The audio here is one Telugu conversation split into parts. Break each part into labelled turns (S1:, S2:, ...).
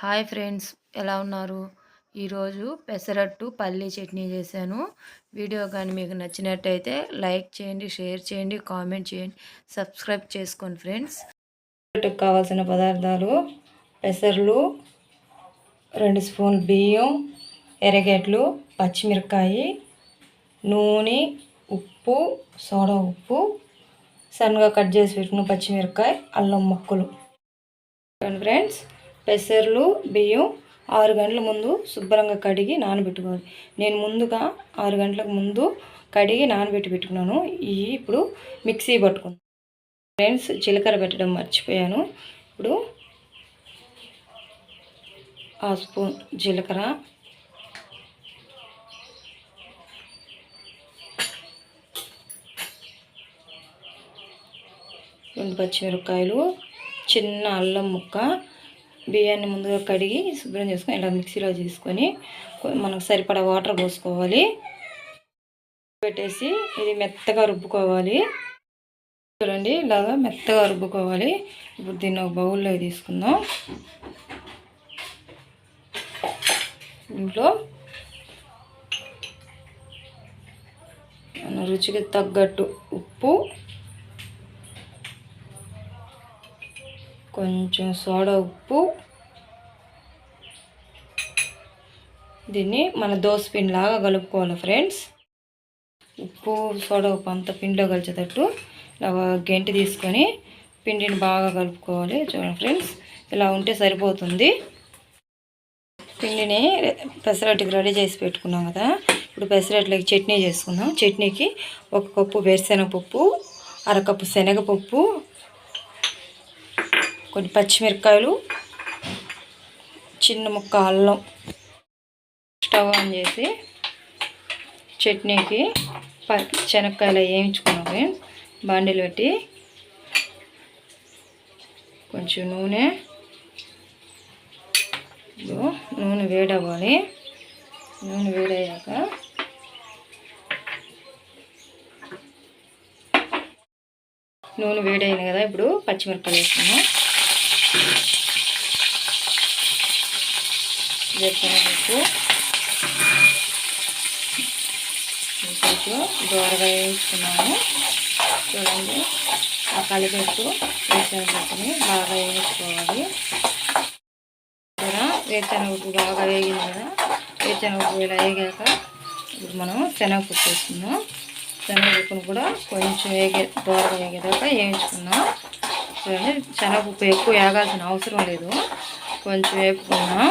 S1: హాయ్ ఫ్రెండ్స్, ఎలా ఉన్నారు? ఈరోజు పెసరట్టు పల్లీ చట్నీ చేశాను. వీడియో కానీ మీకు నచ్చినట్టయితే లైక్ చేయండి, షేర్ చేయండి, కామెంట్ చేయండి, సబ్స్క్రైబ్ చేసుకోండి ఫ్రెండ్స్. పెసరట్టుకు కావాల్సిన పదార్థాలు: పెసర్లు, 2 స్పూన్లు బియ్యం, ఎర్రగడ్డలు, పచ్చిమిరపకాయ, నూనె, ఉప్పు, సోడా ఉప్పు, సన్నగా కట్ చేసి పెట్టిన పచ్చిమిరపకాయ, అల్లం ముక్కలు. ఫ్రెండ్స్, పెసర్లు, బియ్యం 6 గంటల ముందు శుభ్రంగా కడిగి నానబెట్టుకోవాలి. నేను ముందుగా 6 గంటలకు ముందు కడిగి పెట్టుకున్నాను. ఇప్పుడు మిక్సీ పట్టుకున్నాను. ఫ్రెండ్స్, జీలకర్ర పెట్టడం మర్చిపోయాను. ఇప్పుడు 1 స్పూన్ జీలకర్ర, రెండు పచ్చిమిరపకాయలు, చిన్న అల్లం ముక్క, బియ్యాన్ని ముందుగా కడిగి శుభ్రం చేసుకొని ఇలా మిక్సీలో తీసుకొని మనకు సరిపడా వాటర్ పోసుకోవాలి. పెట్టేసి ఇది మెత్తగా రుబ్బుకోవాలి. చూడండి, ఇలాగా మెత్తగా రుబ్బుకోవాలి. ఇప్పుడు దీన్ని ఒక బౌల్లో తీసుకుందాం. ఇంట్లో మన రుచికి తగ్గట్టు ఉప్పు, కొంచెం సోడా ఉప్పు, దీన్ని మన దోశ పిండిలాగా కలుపుకోవాలి. ఫ్రెండ్స్, ఉప్పు సోడా ఉప్పు అంతా పిండిలో కలిసేటట్టు ఇలా గెంటి తీసుకొని పిండిని బాగా కలుపుకోవాలి. చూడండి ఫ్రెండ్స్, ఇలా ఉంటే సరిపోతుంది. పిండిని పెసరట్టుకి రెడీ చేసి పెట్టుకున్నాం కదా. ఇప్పుడు పెసరట్లకి చట్నీ చేసుకుందాం. చట్నీకి 1 కప్పు వేరుశనగపప్పు, 1/2 కప్పు శనగపప్పు, కొన్ని పచ్చిమిరపకాయలు, చిన్న ముక్క అల్లం. స్టవ్ ఆన్ చేసి చట్నీకి శనగకాయలు వేయించుకున్నాము. బాండీలు పెట్టి కొంచెం నూనె వేడవ్వాలి. నూనె వేడయ్యాక నూనె వేడైంది కదా. ఇప్పుడు పచ్చిమిరపకాయలు వేసుకున్నాం. వేరుశనగపప్పు కొంచెం దోరగా వేయించుకున్నాము. చూడండి, ఆ కలిపెట్టు వేరుశనగపప్పుని బాగా వేయించుకోవాలి. వేరుశనగపప్పు బాగా వేగింది కదా. వేరుశనగపప్పు ఇలా వేగాక ఇప్పుడు మనం శనగపప్పు వేసుకుందాం. శనగపప్పును కూడా కొంచెం దోరగా వేగేదాకా వేయించుకుందాం. చూడండి, శనగపప్పు ఎక్కువ వేగాల్సిన అవసరం లేదు, కొంచెం వేపుకుందాం.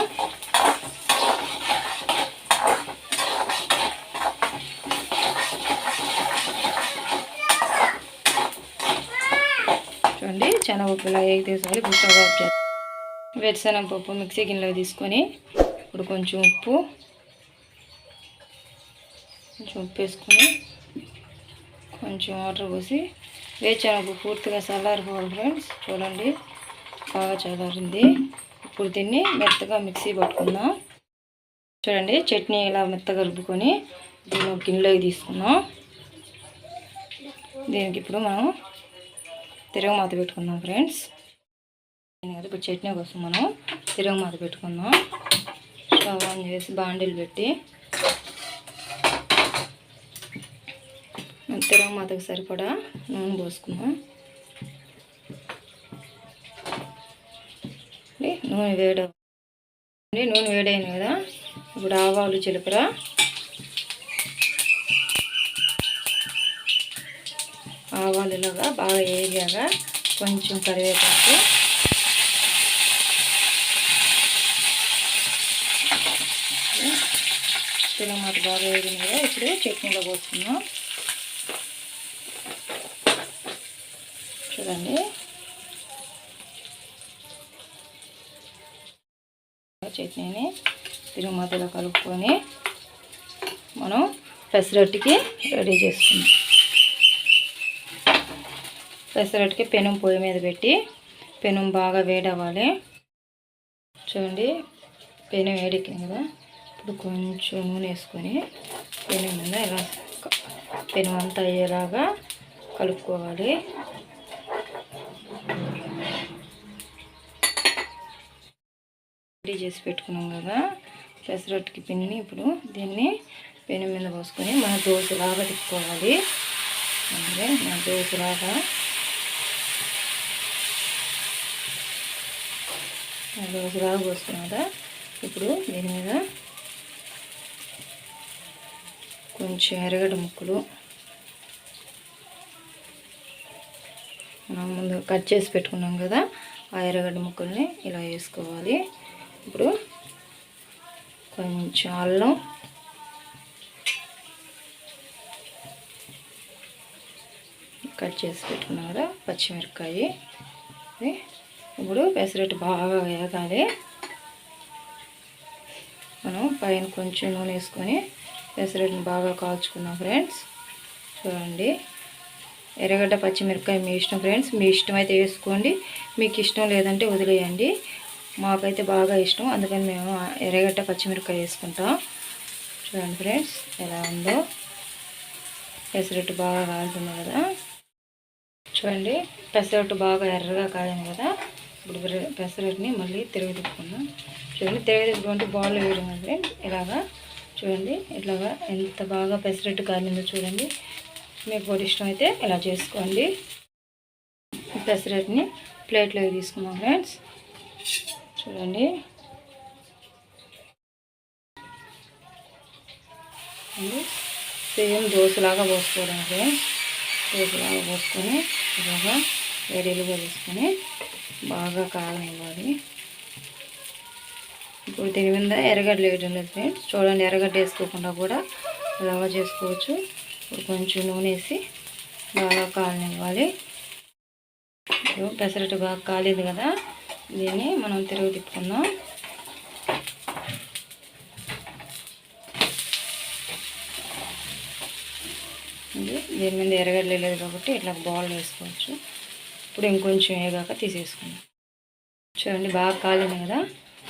S1: చూడండి, శనగపప్పు ఇలా వేగి తీసుకోవాలి. ఇప్పుడు స్టవ్ ఆఫ్ చేయాలి. వేరుశనగపప్పు మిక్సీ గిన్నెలో తీసుకొని ఇప్పుడు కొంచెం ఉప్పు వేసుకొని కొంచెం వాటర్ పోసి వేరుశనగపప్పు పూర్తిగా చల్లారిపోవాలి. ఫ్రెండ్స్, చూడండి, బాగా చల్లారింది. ఇప్పుడు దీన్ని మెత్తగా మిక్సీ పట్టుకుందాం. చూడండి, చట్నీ ఇలా మెత్తగా రుబ్బుకొని దీన్ని ఒక గిన్నెలోకి తీసుకుందాం. దీనికి ఇప్పుడు మనం తిరగమాత పెట్టుకుందాం. ఫ్రెండ్స్, ఇప్పుడు చట్నీ కోసం మనం తిరగమాత పెట్టుకుందాం. స్టవ్ ఆన్ చేసి బాండీలు పెట్టి తిరగమాతకు సరిపడా నూనె పోసుకుందాం. నూనె వేడైంది కదా. ఇప్పుడు ఆవాలు, జీలకర్ర, ఆవాలు ఇలాగా బాగా వేగాక కొంచెం కరివేపాకు, తిరగమాత బాగా వేగింది కదా. ఇప్పుడు చట్నీలో పోసుకుందాం. చూడండి, చట్నీని తిరగమాతలో కలుపుకొని మనం పెసరట్టుకి రెడీ చేసుకుందాం. పెసరట్టుకి పెనం పొయ్యి మీద పెట్టి పెనం బాగా వేడవ్వాలి. చూడండి, పెనం వేడెక్కింది కదా. ఇప్పుడు కొంచెం నూనె వేసుకొని పెనం మీద ఇలా పెనం అంతా అయ్యేలాగా కలుపుకోవాలి. రెడీ చేసి పెట్టుకున్నాం కదా పెసరట్టుకి పిండిని ఇప్పుడు దీన్ని పెనం మీద పోసుకొని మన దోశలాగా తిప్పుకోవాలి. అంటే మన దోశలాగా పోసుకున్నాం కదా. ఇప్పుడు దీని మీద కొంచెం ఎర్రగడ్డ ముక్కలు మనం ముందు కట్ చేసి పెట్టుకున్నాం కదా ఆ ఎర్రగడ్డ ముక్కల్ని ఇలా వేసుకోవాలి. ఇప్పుడు కొంచెం అల్లం, కట్ చేసి పెట్టుకున్నాం కదా పచ్చిమిరపకాయ. ఇప్పుడు పెసరట్టు బాగా వేగాలి. మనం పైన కొంచెం నూనె వేసుకొని పెసరట్టుని బాగా కాల్చుకున్నాం ఫ్రెండ్స్. చూడండి, ఎర్రగడ్డ పచ్చిమిరపకాయ మీ ఇష్టం ఫ్రెండ్స్, మీ ఇష్టం అయితే వేసుకోండి, మీకు ఇష్టం లేదంటే వదిలేయండి. మాకైతే బాగా ఇష్టం, అందుకని మేము ఎర్రగడ్డ పచ్చిమిరపకాయ వేసుకుంటాం. చూడండి ఫ్రెండ్స్ ఎలా ఉందో, పెసరట్టు బాగా కాలుతుంది కదా. చూడండి పెసరట్టు బాగా ఎర్రగా కాలింది కదా. ఇప్పుడు పెసరట్టుని మళ్ళీ తిప్పుకున్నాం. చూడండి తిప్పుకుంటే బాల్ వేయడం కదా ఫ్రెండ్స్. ఇలాగా చూడండి, ఇట్లాగా ఎంత బాగా పెసరట్టు కాలిందో చూడండి. మీకు కూడా ఇష్టం అయితే ఇలా చేసుకోండి. పెసరట్టుని ప్లేట్లోకి తీసుకున్నాం ఫ్రెండ్స్. చూడండి సేమ్ దోశలాగా పోసుకోవడం ఫ్రెండ్స్. దోశలాగా పోసుకొని ఇలాగా వేడిలుగా తీసుకొని బాగా కాగనివ్వాలి. ఇప్పుడు దీని మీద ఎర్రగడ్డ వేయడం లేదు ఫ్రెండ్స్. చూడండి, ఎర్రగడ్డ వేసుకోకుండా కూడా ఇలాగా చేసుకోవచ్చు. ఇప్పుడు కొంచెం నూనె వేసి బాగా కాగనివ్వాలి. పెసరట్టు బాగా కాలేదు కదా, దీన్ని మనం తిప్పుకుందాం. దీని మీద ఎర్రగడ్డ లేదు కాబట్టి ఇట్లా బాల్ వేసుకోవచ్చు. ఇప్పుడు ఇంకొంచెం వేగాక తీసేసుకుందాం. చూడండి బాగా కాలింది కదా.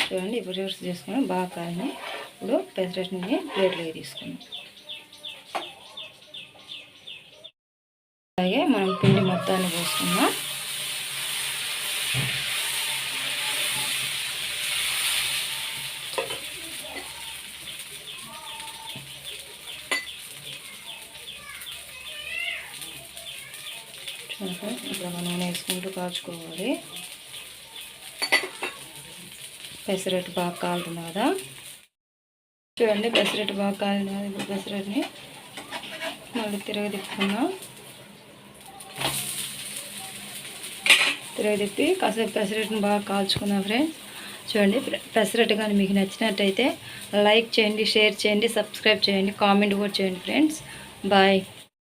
S1: చూడండి ఇప్పుడు రివర్స్ చేసుకుని బాగా కాలింది. ఇప్పుడు పెసరట్టుని ప్లేట్లోకి తీసుకుందాం. అలాగే మనం పిండి మొత్తాన్ని పోసుకుందాం. ఇట్లా నూనె వేసుకుంటూ కాల్చుకోవాలి. పెసరట్టు బాగా కాలుతుంది కదా. చూడండి పెసరట్టు బాగా కాలింది కదా. ఇప్పుడు పెసరట్టుని మళ్ళీ తిప్పుకుందాం. తిప్పి కాసేపు పెసరట్టుని బాగా కాల్చుకుందాం ఫ్రెండ్స్. చూడండి పెసరట్టు కానీ మీకు నచ్చినట్టయితే లైక్ చేయండి, షేర్ చేయండి, సబ్స్క్రైబ్ చేయండి, కామెంట్ కూడా చేయండి ఫ్రెండ్స్. బాయ్.